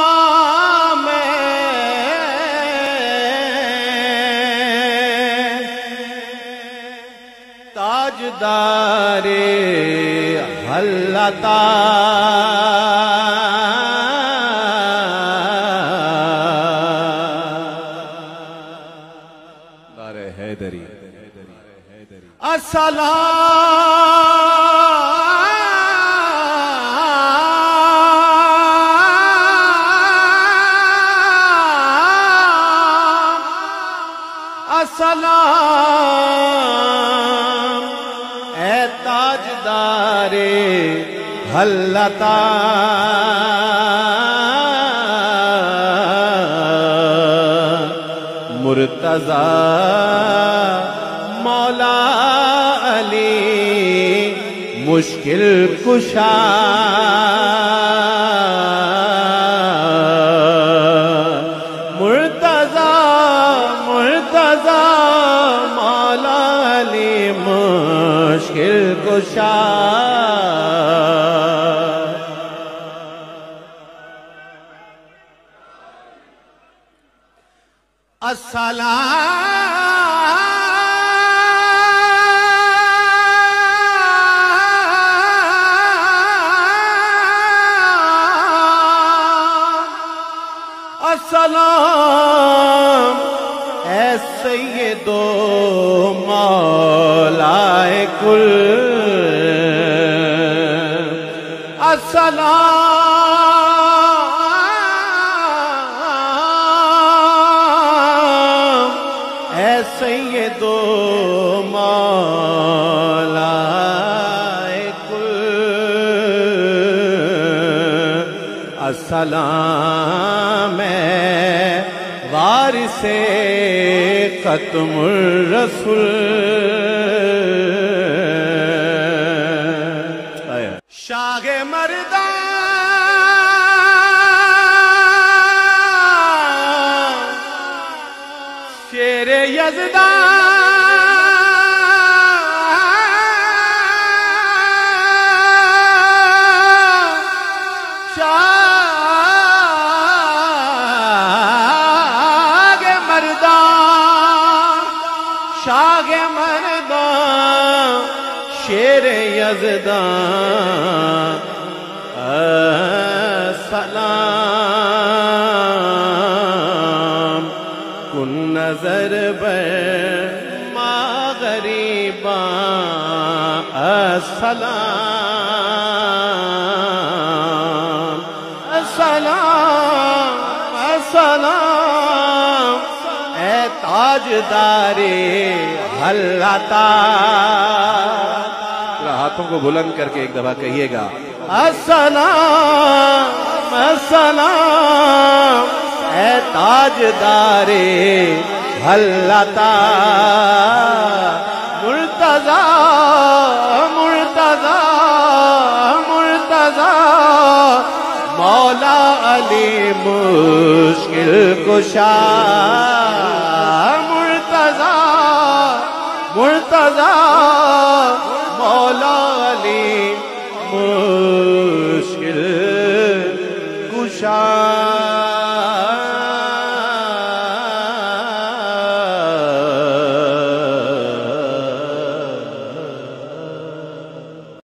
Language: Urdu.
السلام تاجدار حلتا دار حیدری السلام اے تاجدار حلتا مرتضی مولا علی مشکل کشا مولا علی مشکل کشا السلام اے سید و مولا کل السلام اے سید و مولا کل السلام وارث ختم الرسول شاہ مردان شیر یزدان شاہ مردان شیر یزدان السلام کن نظر بر ما غریباں السلام السلام السلام اے تاجدار حلتا ہاتھوں کو بلند کر کے ایک دفعہ کہیے گا السلام السلام اے تاجدار حلتا مرتضی مرتضی مرتضی مولا علی مشکل کشا مرتضی مرتضی مولا علی مشکل کشا